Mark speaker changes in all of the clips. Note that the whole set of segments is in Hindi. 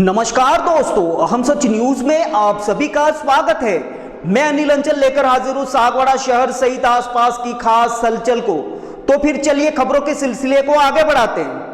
Speaker 1: नमस्कार दोस्तों, हम सच न्यूज में आप सभी का स्वागत है। मैं अनिल अंचल लेकर हाजिर हूं सागवाड़ा शहर सहित आसपास की खास हलचल को। तो फिर चलिए खबरों के सिलसिले को आगे बढ़ाते हैं।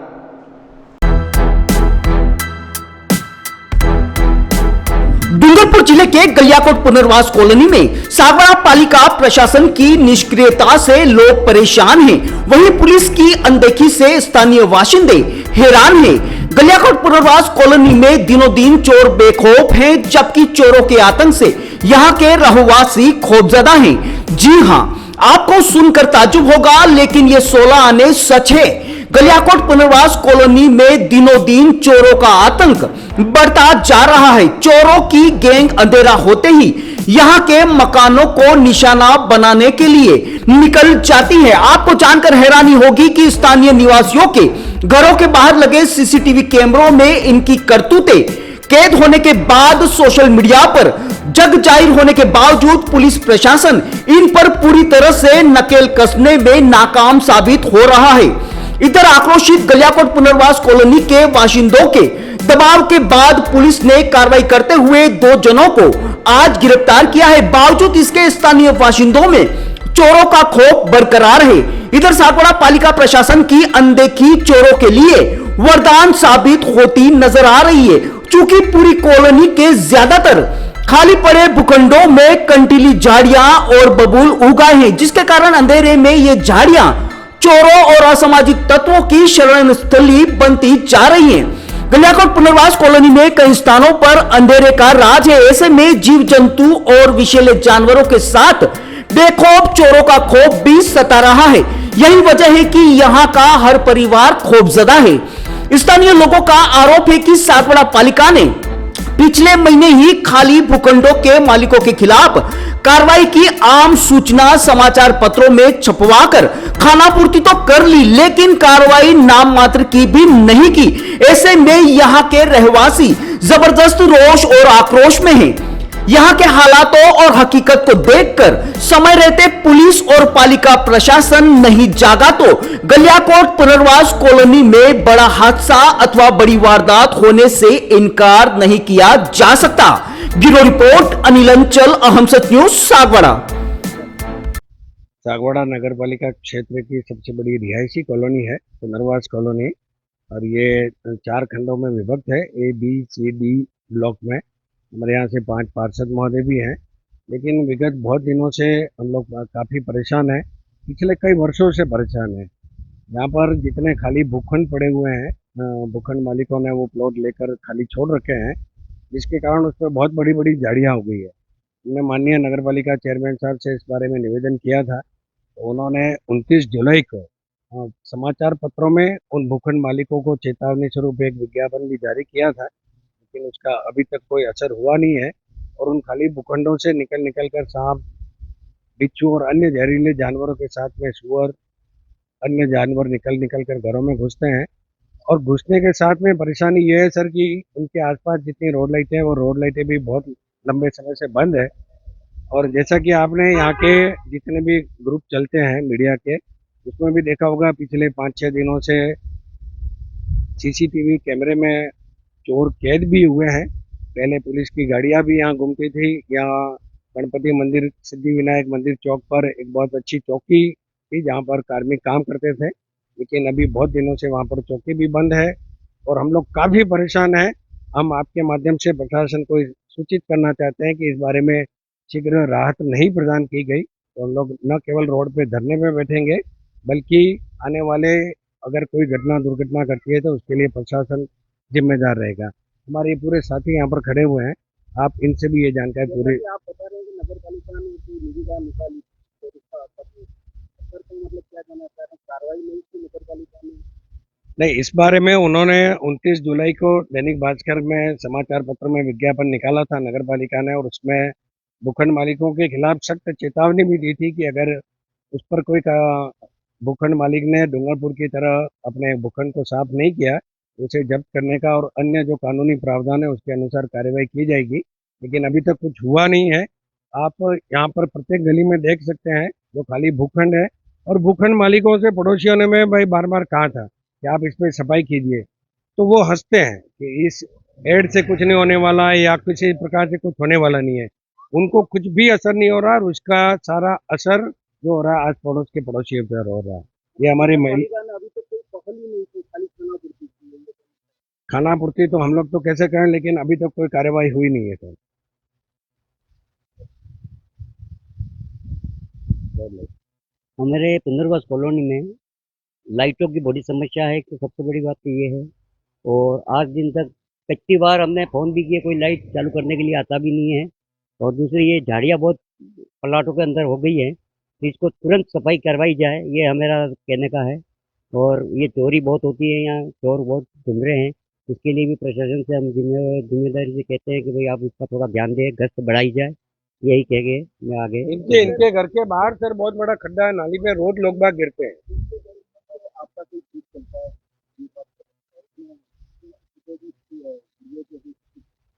Speaker 1: डूंगरपुर जिले के गलियाकोट पुनर्वास कॉलोनी में सागवाड़ा पालिका प्रशासन की निष्क्रियता से लोग परेशान हैं। वहीं पुलिस की अनदेखी से स्थानीय बाशिंदे हैरान हैं। गलियाकोट पुनर्वास कॉलोनी में दिनों दिन चोर बेखौफ हैं, जबकि चोरों के आतंक से यहाँ के रहवासी खौफजदा हैं। जी हां, आपको सुनकर ताज्जुब होगा, लेकिन ये 16 आने सच है। गलियाकोट पुनर्वास कॉलोनी में दिनों दिन चोरों का आतंक बढ़ता जा रहा है। चोरों की गैंग अंधेरा होते ही यहाँ के मकानों को निशाना बनाने के लिए निकल जाती है। आपको जानकर हैरानी होगी कि स्थानीय निवासियों के घरों के बाहर लगे सीसीटीवी कैमरों में इनकी करतूतें कैद होने के बाद सोशल मीडिया पर जग जाहिर होने के बावजूद पुलिस प्रशासन इन पर पूरी तरह से नकेल कसने में नाकाम साबित हो रहा है। इधर आक्रोशित गलियाकोट पुनर्वास कॉलोनी के बाशिंदों के दबाव के बाद पुलिस ने कार्रवाई करते हुए 2 जनों को आज गिरफ्तार किया है। बावजूद इसके स्थानीय बाशिंदों में चोरों का खौफ बरकरार है। इधर सागवाड़ा पालिका प्रशासन की अनदेखी चोरों के लिए वरदान साबित होती नजर आ रही है। चूंकि पूरी कॉलोनी के ज्यादातर खाली पड़े भूखंडों में कंटीली झाड़ियां और बबूल उगाए हैं, जिसके कारण अंधेरे में ये झाड़ियां चोरों और असामाजिक तत्वों की शरण स्थली बनती जा रही हैं। गलियाकोट पुनर्वास कॉलोनी में कई स्थानों पर अंधेरे का राज है। ऐसे में जीव जंतु और विषैले जानवरों के साथ बेखौफ चोरों का खौफ भी सता रहा है। यही वजह है कि यहाँ का हर परिवार खौफजदा है। स्थानीय लोगों का आरोप है कि सागवाड़ा पालिका ने पिछले महीने ही खाली भूखंडों के मालिकों के खिलाफ कार्रवाई की आम सूचना समाचार पत्रों में छपवाकर खानापूर्ति तो कर ली, लेकिन कार्रवाई नाम मात्र की भी नहीं की। ऐसे में यहाँ के रहवासी जबरदस्त रोष और आक्रोश में हैं। यहाँ के हालातों और हकीकत को देखकर समय रहते पुलिस और पालिका प्रशासन नहीं जागा तो गलियाकोट पुनर्वास कॉलोनी में बड़ा हादसा अथवा बड़ी वारदात होने से इनकार नहीं किया जा सकता। ब्यूरो रिपोर्ट अनिल अंचल, अहम सच न्यूज, सागवाड़ा।
Speaker 2: सागवाड़ा नगर पालिका क्षेत्र की सबसे बड़ी रिहायशी कॉलोनी है पुनर्वास कॉलोनी, और ये 4 खंडों में विभक्त है, A B C D block में। हमारे यहाँ से 5 पार्षद महोदय भी हैं, लेकिन विगत बहुत दिनों से हम लोग काफ़ी परेशान हैं, पिछले कई वर्षों से परेशान हैं। यहाँ पर जितने खाली भूखंड पड़े हुए हैं, भूखंड मालिकों ने वो प्लॉट लेकर खाली छोड़ रखे हैं, जिसके कारण उस पर बहुत बड़ी बड़ी झाड़ियाँ हो गई है। हमने माननीय नगर पालिका चेयरमैन साहब से इस बारे में निवेदन किया था, तो उन्होंने 29 जुलाई को समाचार पत्रों में उन भूखंड मालिकों को चेतावनी स्वरूप एक विज्ञापन भी जारी किया था, लेकिन उसका अभी तक कोई असर हुआ नहीं है। और उन खाली भूखंडों से निकल कर सांप, बिच्छू और अन्य जहरीले जानवरों के साथ में सुअर, अन्य जानवर निकल कर घरों में घुसते हैं। और घुसने के साथ में परेशानी ये है सर कि उनके आसपास जितनी रोड लाइटें हैं, वो रोड लाइटें भी बहुत लंबे समय से बंद है। और जैसा कि आपने यहाँ के जितने भी ग्रुप चलते हैं मीडिया के, उसमें भी देखा होगा, पिछले 5-6 दिनों से सीसीटीवी कैमरे में चोर कैद भी हुए हैं। पहले पुलिस की गाड़ियां भी यहाँ घूमती थी। यहाँ गणपति मंदिर, सिद्धि विनायक मंदिर चौक पर एक बहुत अच्छी चौकी थी जहाँ पर कार्मिक काम करते थे, लेकिन अभी बहुत दिनों से वहाँ पर चौकी भी बंद है और हम लोग काफ़ी परेशान हैं। हम आपके माध्यम से प्रशासन को सूचित करना चाहते हैं कि इस बारे में शीघ्र राहत नहीं प्रदान की गई तो हम लोग न केवल रोड पे धरने पे बैठेंगे, बल्कि आने वाले अगर कोई घटना दुर्घटना घटती है तो उसके लिए प्रशासन जिम्मेदार रहेगा। हमारे ये पूरे साथी यहाँ पर खड़े हुए हैं, आप इनसे भी ये जानकारी पूरी। आप बता रहे हैं कि नगर पालिका ने निविदा निकाली, तो इसका असर तो मतलब क्या कहना चाह रहे हैं, कार्रवाई नहीं की नगर पालिका ने? नहीं, इस बारे में उन्होंने 29 जुलाई को दैनिक भास्कर में समाचार पत्र में विज्ञापन निकाला था नगर पालिका ने, और उसमें भूखंड मालिकों के खिलाफ सख्त चेतावनी भी दी थी कि अगर उस पर कोई भूखंड मालिक ने डूंगरपुर की तरह अपने भूखंड को साफ नहीं किया, उसे जब्त करने का और अन्य जो कानूनी प्रावधान है उसके अनुसार कार्रवाई की जाएगी। लेकिन अभी तक कुछ हुआ नहीं है। आप यहाँ पर प्रत्येक गली में देख सकते हैं जो खाली भूखंड है, और भूखंड मालिकों से पड़ोसियों ने मैं भाई बार बार कहा था कि आप इसमें सफाई कीजिए, तो वो हंसते हैं कि इस एड से कुछ नहीं होने वाला है या किसी प्रकार से कुछ होने वाला नहीं है। उनको कुछ भी असर नहीं हो रहा, और उसका सारा असर जो हो रहा है आज पड़ोस के पड़ोसियों पर हो रहा है। ये हमारी खाना पूर्ति तो हम लोग तो कैसे करें, लेकिन अभी तक कोई कार्रवाई हुई नहीं है सर।
Speaker 3: हमारे पुनर्वास कॉलोनी में लाइटों की बड़ी समस्या है। कि सबसे बड़ी बात तो ये है, और आज दिन तक कितनी बार हमने फ़ोन भी किया, कोई लाइट चालू करने के लिए आता भी नहीं है। और दूसरी ये झाड़ियाँ बहुत प्लाटों के अंदर हो गई है, तो इसको तुरंत सफाई करवाई जाए, ये हमारा कहने का है। और ये चोरी बहुत होती है, यहाँ चोर बहुत घूम रहे हैं, इसके लिए भी प्रशासन से हम जिम्मेदारी से कहते हैं कि भाई आप इसका थोड़ा ध्यान दें, गश्त बढ़ाई जाए। यही कह के मैं आगे
Speaker 2: इनके घर के बाहर सर बहुत बड़ा खड्डा है, नाली में रोज लोग बाग गिरते हैं।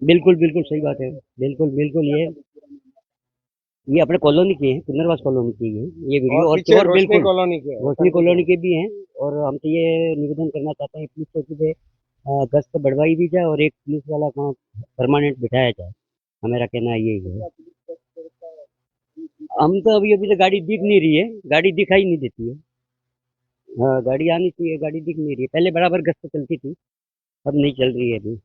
Speaker 3: बिल्कुल बिल्कुल सही बात है। बिल्कुल बिल्कुल ये अपने कॉलोनी के हैं, पुनर्वास कॉलोनी की है ये वीडियो।
Speaker 2: और
Speaker 3: और
Speaker 2: पीछे
Speaker 3: चोर
Speaker 2: रोशनी
Speaker 3: बिल्कुल
Speaker 2: कॉलोनी के
Speaker 3: रोशनी कॉलोनी के भी हैं। और हम तो ये निवेदन करना चाहते हैं पुलिस चौकी पे गश्त बढ़वाई भी जाए और एक पुलिस वाला वहाँ परमानेंट बिठाया जाए। हमारा कहना यही है। हम तो अभी अभी तो गाड़ी दिख नहीं रही है, गाड़ी दिखाई नहीं देती है। हाँ, गाड़ी आनी चाहिए, गाड़ी दिख नहीं रही है। पहले बराबर गश्त चलती थी, अब नहीं चल रही है अभी।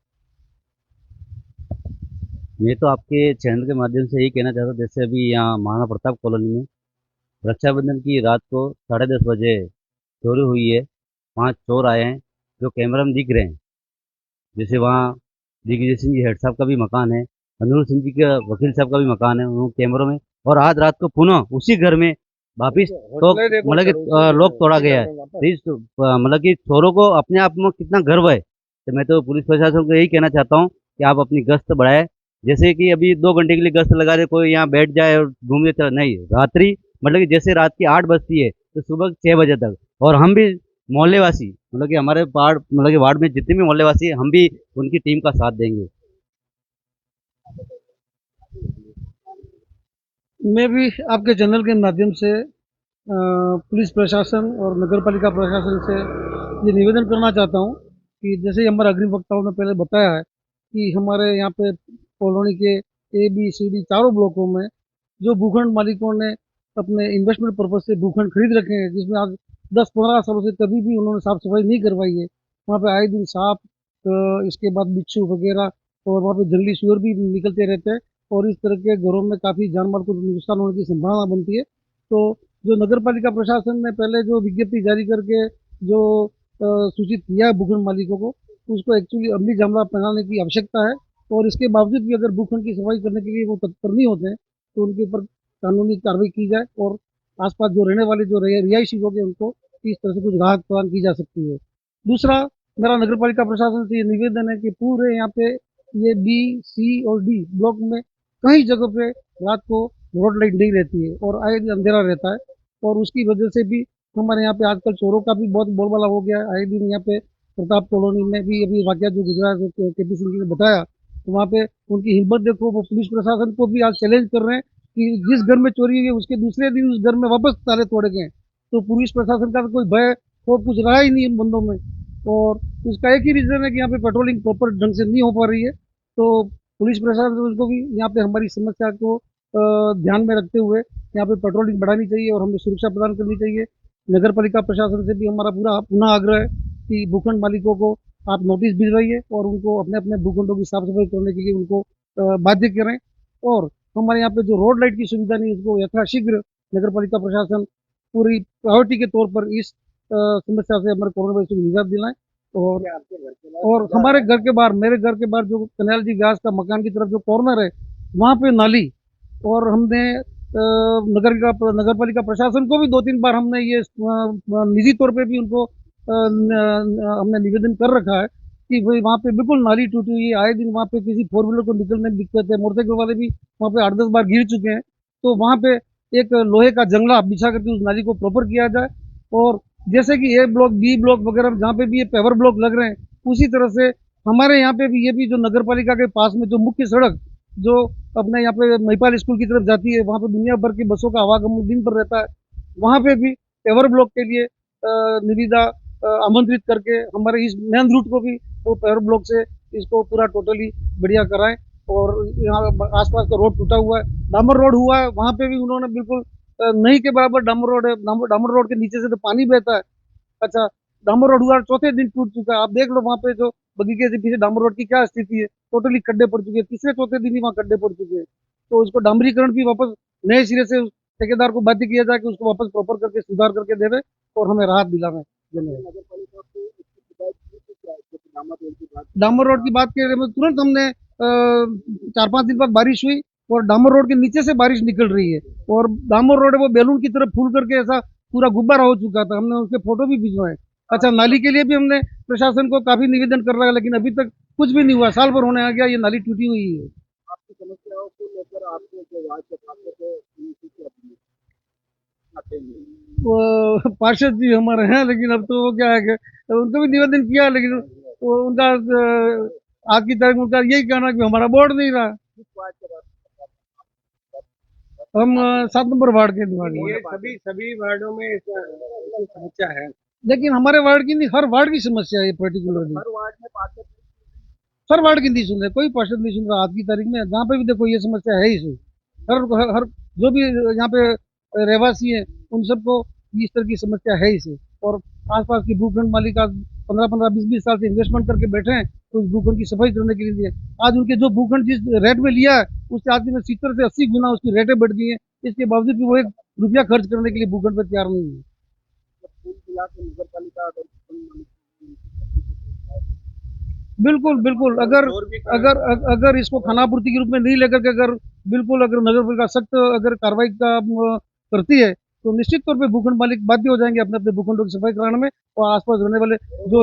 Speaker 4: मैं तो आपके चैनल के माध्यम से यही कहना चाहता हूँ, जैसे अभी यहाँ महाराणा प्रताप कॉलोनी में रक्षाबंधन की रात को 10:30 बजे चोरी हुई है। 5 चोर आए हैं जो कैमरा में दिख रहे हैं। जैसे वहाँ दिग्विजय सिंह जी हेड साहब का भी मकान है, अनुर सिंह जी का वकील साहब का भी मकान है, उन कैमरों में। और आज रात को पुनः उसी घर में वापिस तो मतलब कि लोग तोड़ा गया है। तो मतलब कि चोरों को अपने आप में कितना गर्व है। तो मैं तो पुलिस प्रशासन को यही कहना चाहता हूँ कि आप अपनी गश्त बढ़ाएं। जैसे कि अभी 2 घंटे के लिए गश्त लगा दे, कोई यहाँ बैठ जाए और घूमने चला नहीं, रात्रि मतलब कि जैसे रात की 8 बजती है तो सुबह 6 बजे तक। और हम भी मोहल्ले वासी मतलब कि हमारे वार्ड मतलब कि वार्ड में जितने भी मोहल्ले वासी हैं, हम भी उनकी टीम का साथ देंगे।
Speaker 5: मैं भी आपके चैनल के माध्यम से पुलिस प्रशासन और नगर पालिका प्रशासन से ये निवेदन करना चाहता हूँ कि जैसे ही हमारे अग्रिम वक्ताओं ने पहले बताया है कि हमारे यहाँ पे कॉलोनी के ए बी सी डी चारों ब्लॉकों में जो भूखंड मालिकों ने अपने इन्वेस्टमेंट पर्पज से भूखंड खरीद रखे हैं, जिसमें आज 10-15 सालों से कभी भी उन्होंने साफ सफाई नहीं करवाई है। वहाँ पे आए दिन सांप, इसके बाद बिच्छू वगैरह, और वहाँ पे जंगली सूअर भी निकलते रहते हैं, और इस तरह के घरों में काफ़ी जानमाल को नुकसान होने की संभावना बनती है। तो जो नगर पालिका प्रशासन ने पहले जो विज्ञप्ति जारी करके जो सूचित किया है भूखंड मालिकों को, उसको एक्चुअली अमली जामा पहनाने की आवश्यकता है। और इसके बावजूद भी अगर भूखंड की सफाई करने के लिए वो तत्पर नहीं होते हैं, तो उनके ऊपर कानूनी कार्रवाई की जाए, और आसपास जो रहने वाले जो रिहायशी लोग हैं उनको इस तरह से कुछ राहत प्रदान की जा सकती है। दूसरा, मेरा नगर पालिका प्रशासन से ये निवेदन है कि पूरे यहाँ पे ये बी सी और डी ब्लॉक में कई जगह पे रात को रोड लाइट नहीं रहती है और आए दिन अंधेरा रहता है, और उसकी वजह से भी हमारे यहाँ पे आजकल चोरों का भी बहुत बोलबाला हो गया है। आए दिन यहाँ पे प्रताप कॉलोनी में भी अभी वाकया जो गुजरा है, जो के पी सिंह जी ने बताया, तो वहाँ पे उनकी हिम्मत देखो, वो पुलिस प्रशासन को भी आज चैलेंज कर रहे हैं कि जिस घर में चोरी हुई है उसके दूसरे दिन उस घर में वापस ताले तोड़े गए। तो पुलिस प्रशासन का तो कोई भय वो कुछ रहा ही नहीं इन बंदों में। और उसका एक ही रीज़न है कि यहाँ पे पेट्रोलिंग प्रॉपर ढंग से नहीं हो पा रही है। तो पुलिस प्रशासन को भी यहाँ पे हमारी समस्या को ध्यान में रखते हुए यहाँ पे पेट्रोलिंग बढ़ानी चाहिए और हमें सुरक्षा प्रदान करनी चाहिए। नगर पालिका प्रशासन से भी हमारा पूरा पुनः आग्रह है कि भूखंड मालिकों को आप नोटिस भिजवाइए और उनको अपने अपने भूखंडों की साफ सफाई करने के लिए उनको बाध्य करें। और हमारे यहाँ पे जो रोड लाइट की सुविधा नहीं, उसको यथाशीघ्र नगर पालिका प्रशासन पूरी प्रायोरिटी के तौर पर इस समस्या से हमारे कोरोना वायरस को निजात दिलाएं। और हमारे घर के बाहर, मेरे घर के बाहर जो कन्हैया जी व्यास का मकान की तरफ जो कॉर्नर है, वहाँ पे नाली, और हमने नगर पालिका प्रशासन को भी 2-3 बार हमने ये निजी तौर पे भी उनको हमने निवेदन कर रखा है कि भाई वहाँ पे बिल्कुल नाली टूटी हुई है, आए दिन वहाँ पे किसी फोर व्हीलर को निकलने में दिक्कत है, मोटरसाइकिल वाले भी वहाँ पे 8-10 बार गिर चुके हैं। तो वहाँ पे एक लोहे का जंगला बिछा करके उस नाली को प्रॉपर किया जाए, और जैसे कि ए ब्लॉक, बी ब्लॉक वगैरह जहाँ पे भी ये पेवर ब्लॉक लग रहे हैं, उसी तरह से हमारे यहाँ पे भी ये भी जो नगर पालिका के पास में जो मुख्य सड़क जो अपने यहाँ पे महिपाल स्कूल की तरफ जाती है, वहाँ पे दुनिया भर की बसों का आवागमन दिन भर रहता है। वहाँ पे भी पेवर ब्लॉक के लिए निविदा आमंत्रित करके हमारे इस मेन रूट को भी वो पेवर ब्लॉक से इसको पूरा टोटली बढ़िया कराएं। और यहाँ आसपास का रोड टूटा हुआ है, डामर रोड हुआ है, वहाँ पे भी उन्होंने बिल्कुल नहीं के बराबर डामर रोड है, डामर रोड के नीचे से तो पानी बहता है। अच्छा, डामर रोड हुआ चौथे दिन टूट चुका है, आप देख लो वहाँ पे जो बगीचे से पीछे डामर रोड की क्या स्थिति है, टोटली खड्डे पड़ चुके हैं, तीसरे चौथे दिन ही वहाँ खड्डे पड़ चुके हैं। तो उसको डामरीकरण भी वापस नए सिरे से ठेकेदार को बाध्य किया जाए कि उसको वापस प्रॉपर करके सुधार करके देवे और हमें राहत दिलावे। डामर रोड की बात करें तो तुरंत हमने 4-5 दिन बाद बारिश हुई और डामर रोड के नीचे से बारिश निकल रही है, और डामर रोड है वो बैलून की तरफ फूल करके ऐसा पूरा गुब्बारा हो चुका था, हमने उसके फोटो भी भिजवाए। अच्छा, नाली के लिए भी हमने प्रशासन को काफी निवेदन कर रहा है, लेकिन अभी तक कुछ भी नहीं हुआ, साल भर होने आ गया, ये नाली टूटी हुई है। वो पार्षद जी हमारे हैं, लेकिन अब तो वो क्या है कि उनको भी निवेदन किया, लेकिन वो उनका आज की तारीख में उनका यही कहना कि हमारा बोर्ड नहीं रहा। हम 7 नंबर वार्ड के निवासी हैं।
Speaker 2: ये सभी सभी वार्डों में ऐसी समस्या है।
Speaker 5: लेकिन हमारे वार्ड की नहीं, हर वार्ड की समस्या है ये पर्टिकुलरली। हर वार्ड की नहीं सुन रहे, कोई पार्षद नहीं सुन रहा आज की तारीख में, जहाँ पे भी देखो ये समस्या है ही सही। हर जो भी यहाँ पे रहवासी है उन सबको इस तरह की समस्या है ही सही। और आसपास की भूखंड मालिका 15-15, 20-20 साल से इन्वेस्टमेंट करके बैठे हैं तो उस भूखंड की सफाई करने के लिए आज उनके जो भूखंड जिस रेट में लिया है उससे आज में 70 से 80 गुना उसकी रेटें बढ़ गई हैं। इसके बावजूद भी वो 1 रुपया खर्च करने के लिए भूखंड पर तैयार नहीं है। बिल्कुल, बिल्कुल। अगर अगर अगर इसको खानापूर्ति के रूप में नहीं लेकर के अगर बिल्कुल अगर नगर पालिका सख्त अगर कार्रवाई का करती है, तो निश्चित तौर पे भूखंड मालिक बाध्य हो जाएंगे अपने अपने भूखंडों की सफाई कराने में, और आसपास रहने वाले जो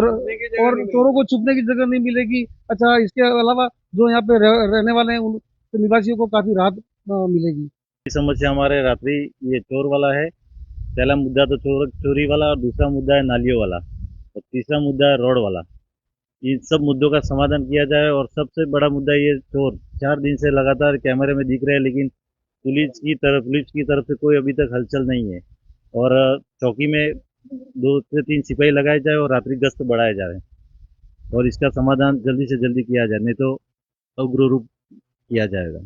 Speaker 5: और चोरों को छुपने की जगह नहीं मिलेगी। अच्छा, इसके अलावा जो यहाँ पे रहने वाले हैं उन निवासियों को काफी राहत मिलेगी।
Speaker 4: समस्या हमारे रात्रि ये चोर वाला है। पहला मुद्दा तो चोरी वाला, और दूसरा मुद्दा है नालियों वाला, और तीसरा मुद्दा है रोड वाला। इन सब मुद्दों का समाधान किया जाए। और सबसे बड़ा मुद्दा ये चोर 4 दिन से लगातार कैमरे में दिख रहे हैं, लेकिन पुलिस की तरफ से कोई अभी तक हलचल नहीं है। और चौकी में 2 से 3 सिपाही लगाए जाए और रात्रि गश्त बढ़ाए जाए, और इसका समाधान जल्दी से जल्दी किया जाए, नहीं तो उग्र रूप किया जाएगा।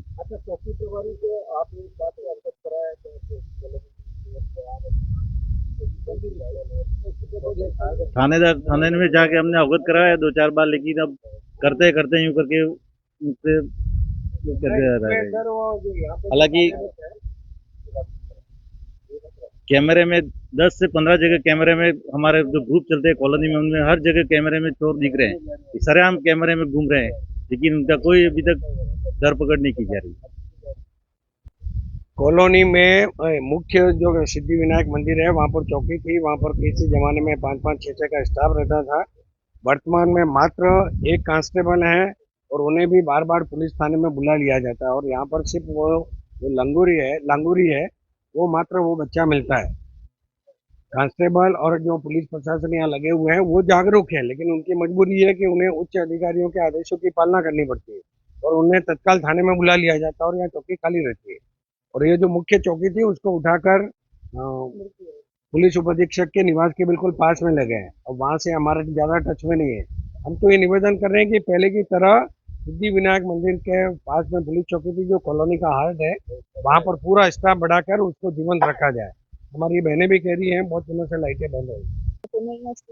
Speaker 4: थाने में जाके हमने अवगत कराया 2-4 बार, लेकिन अब करते करते यूं करके उनसे करते रह रहे हैं। हालांकि कैमरे में 10 से 15 जगह कैमरे में हमारे जो ग्रुप चलते हैं कॉलोनी में, उनमें हर जगह कैमरे में चोर दिख रहे हैं, सरेआम कैमरे में घूम रहे हैं, लेकिन उनका कोई अभी तक धरपकड़ नहीं की जा रही।
Speaker 2: कॉलोनी में मुख्य जो सिद्धि विनायक मंदिर है वहाँ पर चौकी थी, वहाँ पर किसी जमाने में 5-5, 6-6 का स्टाफ रहता था। वर्तमान में मात्र 1 कांस्टेबल है, और उन्हें भी बार बार पुलिस थाने में बुला लिया जाता है। और यहाँ पर सिर्फ वो जो लांगुरी है वो मात्र वो बच्चा मिलता है। कांस्टेबल और जो पुलिस प्रशासन यहाँ लगे हुए हैं वो जागरूक है, लेकिन उनकी मजबूरी है कि उन्हें उच्च अधिकारियों के आदेशों की पालना करनी पड़ती है, और उन्हें तत्काल थाने में बुला लिया जाता है और यहाँ चौकी खाली रहती है। और ये जो मुख्य चौकी थी उसको उठाकर पुलिस उप अधीक्षक के निवास के बिल्कुल पास में लगे हैं, और वहाँ से हमारे ज़्यादा टच में नहीं है। हम तो ये निवेदन कर रहे हैं कि पहले की तरह सिद्धि विनायक मंदिर के पास में पुलिस चौकी थी, जो कॉलोनी का हार्ट है, वहाँ पर पूरा स्टाफ बढ़ाकर उसको जीवंत रखा जाए। हमारी बहनें भी कह रही हैं बहुत दिनों से लाइटें बंद है।
Speaker 6: पुनर्वास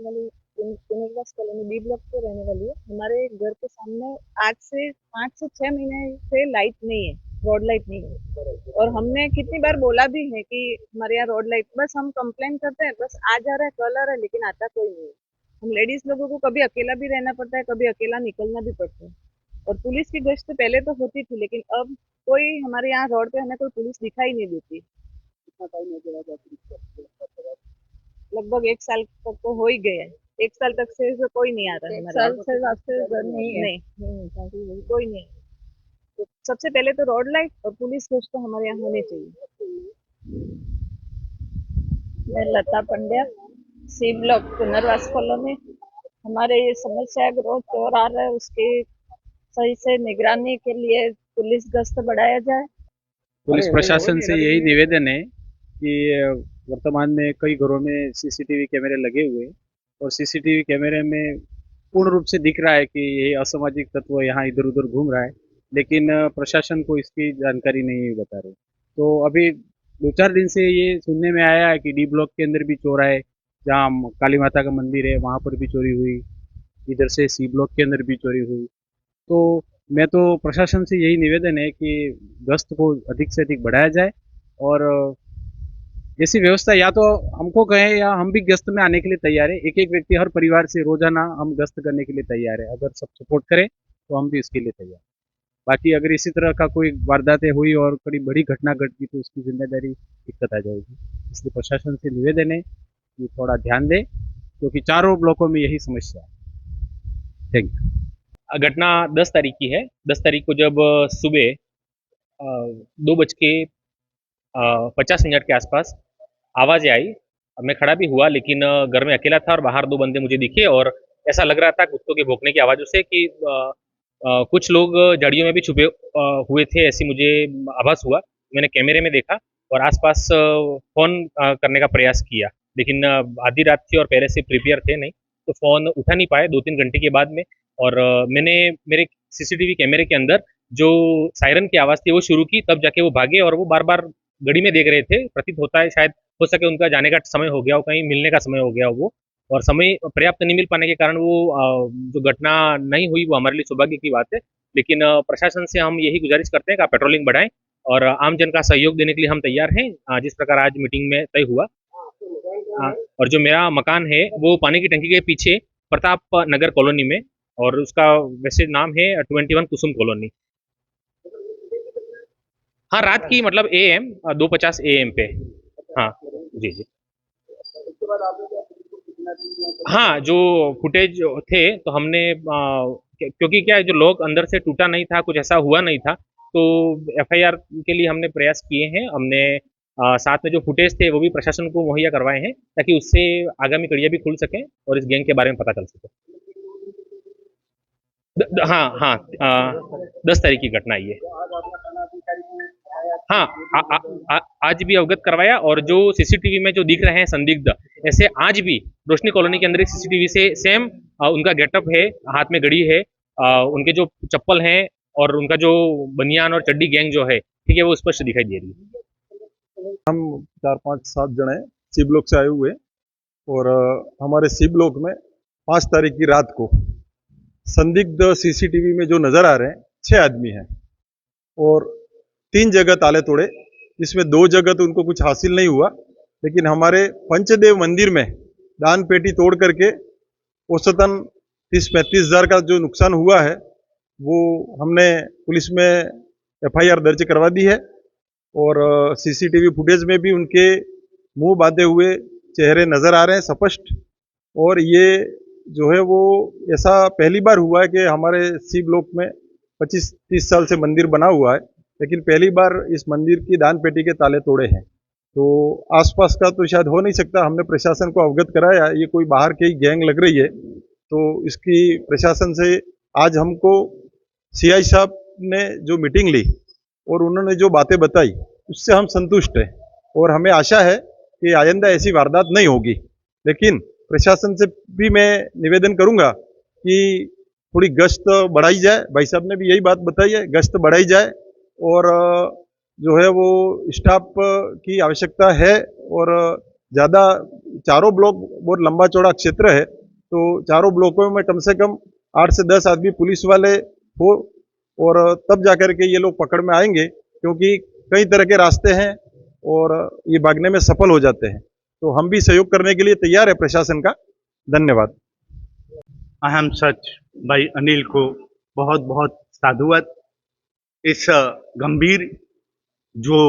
Speaker 6: कॉलोनी बी ब्लॉक पे रहने वाली है। हमारे घर के सामने आज से 5 से 6 महीने से लाइट नहीं है, रोड लाइट नहीं है। और हमने कितनी बार बोला भी है कि हमारे यहाँ रोड लाइट, बस हम कंप्लेन करते हैं, बस आ जा रहा है, कल आ रहा है, लेकिन आता कोई नहीं है। हम लेडीज लोगों को कभी अकेला भी रहना पड़ता है, कभी अकेला निकलना भी पड़ता है। और पुलिस की गश्त पहले तो होती थी, लेकिन अब कोई हमारे यहाँ रोड पे हमें कोई पुलिस दिखाई नहीं देती। लगभग 1 साल तक तो हो ही गया है। 1 साल तक से कोई नहीं आ रहा है हमारे साल से रास्ते नहीं है कोई नहीं। तो सबसे पहले तो रोड लाइट और पुलिस फोर्स तो हमारे यहाँ होने चाहिए। मैं लता पंड्या, सी ब्लॉक पुनर्वास कॉलोनी। हमारे ये समस्या है, रोज चोर आ रहा है, उसकी सही से निगरानी के लिए पुलिस गश्त बढ़ाया जाए।
Speaker 7: पुलिस प्रशासन से यही निवेदन है कि वर्तमान में कई घरों में सीसीटीवी कैमरे लगे हुए हैं और सीसीटीवी कैमरे में पूर्ण रूप से दिख रहा है कि ये असामाजिक तत्व यहाँ इधर उधर घूम रहा है, लेकिन प्रशासन को इसकी जानकारी नहीं बता रहे। तो अभी 2-4 दिन से ये सुनने में आया है कि डी ब्लॉक के अंदर भी चोर आए, जहाँ काली माता का मंदिर है वहाँ पर भी चोरी हुई, इधर से सी ब्लॉक के अंदर भी चोरी हुई। तो मैं तो प्रशासन से यही निवेदन है कि गश्त को अधिक से अधिक बढ़ाया जाए और ऐसी व्यवस्था या तो हमको कहें या हम भी गश्त में आने के लिए तैयार है। एक एक व्यक्ति हर परिवार से रोजाना हम गश्त करने के लिए तैयार है। अगर सब सपोर्ट करें तो हम भी इसके लिए तैयार। बाकी अगर इसी तरह का कोई वारदातें हुई और बड़ी बड़ी घटना घट गई तो उसकी जिम्मेदारी दिक्कत आ जाएगी। इसलिए प्रशासन से निवेदन है कि थोड़ा ध्यान दें, क्योंकि चारों ब्लॉकों में यही समस्या है। Thank you.
Speaker 8: घटना 10 तारीख की है। 10 तारीख को जब सुबह 2:50 के आसपास आवाज़ें आई, मैं खड़ा भी हुआ, लेकिन घर में अकेला था और बाहर 2 बंदे मुझे दिखे और ऐसा लग रहा था कुत्तों के भौंकने की आवाज़ों से कि कुछ लोग झाड़ियों में भी छुपे हुए थे, ऐसी मुझे आभास हुआ। मैंने कैमरे में देखा और आसपास फ़ोन करने का प्रयास किया, लेकिन आधी रात थी और पहले से प्रिपेयर थे नहीं, तो फ़ोन उठा नहीं पाए 2-3 घंटे के बाद में। और मैंने मेरे सीसीटीवी कैमरे के अंदर जो सायरन की आवाज़ थी वो शुरू की, तब जाके वो भागे और वो बार-बार घड़ी में देख रहे थे। प्रतीत होता है शायद हो सके उनका जाने का समय हो गया हो, कहीं मिलने का समय हो गया हो वो, और समय पर्याप्त नहीं मिल पाने के कारण वो जो घटना नहीं हुई वो हमारे लिए सौभाग्य की बात है। लेकिन प्रशासन से हम यही गुजारिश करते हैं कि आप पेट्रोलिंग बढ़ाएं और आम जन का सहयोग देने के लिए हम तैयार हैं, जिस प्रकार आज मीटिंग में तय हुआ। और जो मेरा मकान है वो पानी की टंकी के पीछे प्रताप नगर कॉलोनी में, और उसका वैसे नाम है 21 कुसुम कॉलोनी। हाँ, रात की मतलब AM 2:50 AM पे। हाँ जी जी। हाँ, जो फुटेज थे तो हमने क्योंकि क्या है, जो लोग अंदर से टूटा नहीं था, कुछ ऐसा हुआ नहीं था, तो FIR के लिए हमने प्रयास किए हैं। हमने साथ में जो फुटेज थे वो भी प्रशासन को मुहैया करवाए हैं, ताकि उससे आगामी कड़ियाँ भी खुल सकें और इस गैंग के बारे में पता चल सके। हाँ हाँ, 10 तारीख की घटना ये। हाँ, आज भी अवगत करवाया, और जो सीसीटीवी में जो दिख रहे हैं संदिग्ध, ऐसे आज भी रोशनी कॉलोनी के अंदर एक सीसीटीवी से सेम उनका गेटअप है, हाथ में घड़ी है, उनके जो चप्पल हैं और उनका जो बनियान और चड्डी गैंग जो है, ठीक है, वो स्पष्ट दिखाई दे रही है।
Speaker 9: हम 4-5-7 जने सी ब्लॉक से आए हुए और हमारे सी ब्लॉक में 5 तारीख की रात को संदिग्ध सीसीटीवी में जो नजर आ रहे हैं 6 आदमी हैं और 3 जगह ताले तोड़े, जिसमें 2 जगह तो उनको कुछ हासिल नहीं हुआ, लेकिन हमारे पंचदेव मंदिर में दान पेटी तोड़ करके औसतन 30-35 हज़ार का जो नुकसान हुआ है वो हमने पुलिस में FIR दर्ज करवा दी है। और सीसीटीवी फुटेज में भी उनके मुंह बांधे हुए चेहरे नज़र आ रहे हैं स्पष्ट। और ये जो है वो ऐसा पहली बार हुआ है कि हमारे सी ब्लॉक में 25-30 साल से मंदिर बना हुआ है, लेकिन पहली बार इस मंदिर की दान पेटी के ताले तोड़े हैं। तो आसपास का तो शायद हो नहीं सकता। हमने प्रशासन को अवगत कराया, ये कोई बाहर की गैंग लग रही है, तो इसकी प्रशासन से आज हमको CI साहब ने जो मीटिंग ली और उन्होंने जो बातें बताई उससे हम संतुष्ट हैं और हमें आशा है कि आइंदा ऐसी वारदात नहीं होगी। लेकिन प्रशासन से भी मैं निवेदन करूंगा कि थोड़ी गश्त बढ़ाई जाए। भाई साहब ने भी यही बात बताई है, गश्त बढ़ाई जाए और जो है वो स्टाफ की आवश्यकता है। और ज़्यादा चारों ब्लॉक बहुत लंबा चौड़ा क्षेत्र है, तो चारों ब्लॉकों में कम से कम 8 से 10 आदमी पुलिस वाले हो और तब जाकर के ये लोग पकड़ में आएंगे, क्योंकि कई तरह के रास्ते हैं और ये भागने में सफल हो जाते हैं। तो हम भी सहयोग करने के लिए तैयार है प्रशासन का। धन्यवाद।
Speaker 10: अहम सच भाई अनिल को बहुत बहुत साधुवाद। इस गंभीर जो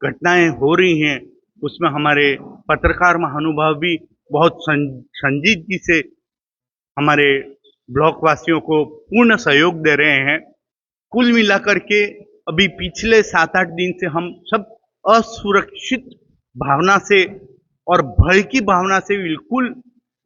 Speaker 10: घटनाएं हो रही हैं उसमें हमारे पत्रकार महानुभाव भी बहुत संजीदगी से हमारे ब्लॉक वासियों को पूर्ण सहयोग दे रहे हैं। कुल मिलाकर के अभी पिछले 7-8 दिन से हम सब असुरक्षित भावना से और भय की भावना से बिल्कुल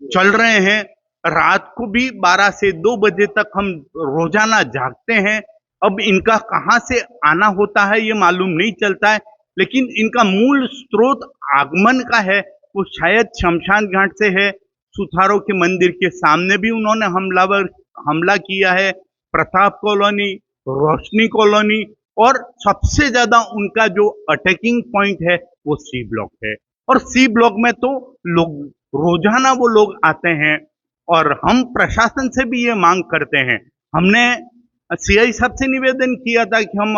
Speaker 10: चल रहे हैं। रात को भी 12 से 2 बजे तक हम रोजाना जागते हैं। अब इनका कहाँ से आना होता है ये मालूम नहीं चलता है, लेकिन इनका मूल स्रोत आगमन का है वो शायद शमशान घाट से है। सुथारों के मंदिर के सामने भी उन्होंने हमला किया है, प्रताप कॉलोनी, रोशनी कॉलोनी, और सबसे ज्यादा उनका जो अटैकिंग पॉइंट है वो सी ब्लॉक है। और सी ब्लॉक में तो लोग रोजाना वो लोग आते हैं और हम प्रशासन से भी ये मांग करते हैं। हमने सीआई साहब से निवेदन किया था कि हम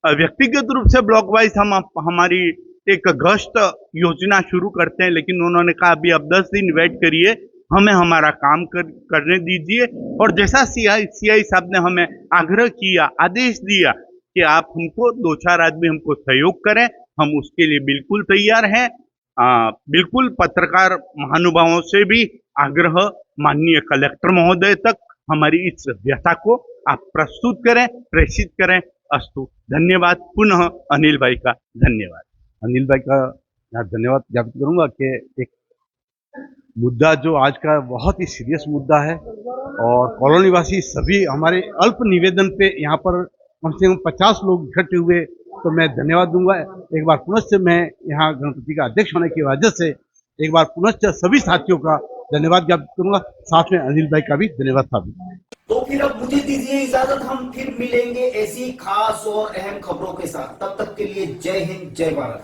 Speaker 10: व्यक्तिगत रूप से ब्लॉक वाइज हम हमारी एक गश्त योजना शुरू करते हैं, लेकिन उन्होंने कहा अभी आप 10 दिन वेट करिए, हमें हमारा काम करने दीजिए। और जैसा सीआई साहब ने हमें आग्रह किया, आदेश दिया कि आप हमको 2-4 आदमी हमको सहयोग करें, हम उसके लिए बिल्कुल तैयार हैं। बिल्कुल पत्रकार महानुभावों से भी आग्रह माननीय कलेक्टर महोदय तक हमारी इस व्यथा को आप प्रस्तुत करें, प्रेषित करें। अस्तु, धन्यवाद। पुनः अनिल भाई का धन्यवाद।
Speaker 11: अनिल भाई का मैं धन्यवाद ज्ञापित करूंगा कि एक मुद्दा जो आज का बहुत ही सीरियस मुद्दा है और कॉलोनी वासी सभी हमारे अल्प निवेदन पे यहाँ पर कम से कम 50 लोग इकट्ठे हुए, तो मैं धन्यवाद दूंगा। एक बार पुनश्च मैं यहाँ गणपति का अध्यक्ष होने की वजह से एक बार पुनश्च सभी साथियों का धन्यवाद ज्ञापित करूंगा, साथ में अनिल भाई का भी धन्यवाद था।
Speaker 1: तो फिर अब मुझे दीजिए इजाजत, हम फिर मिलेंगे ऐसी खास और अहम खबरों के साथ। तब तक के लिए जय हिंद, जय भारत।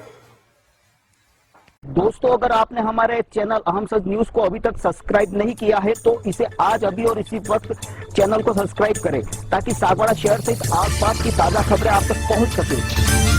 Speaker 1: दोस्तों, अगर आपने हमारे चैनल अहम सच न्यूज को अभी तक सब्सक्राइब नहीं किया है तो इसे आज अभी और इसी वक्त चैनल को सब्सक्राइब करें ताकि सागवाड़ा शहर सहित आसपास की ताजा खबरें आप तक पहुंच सके।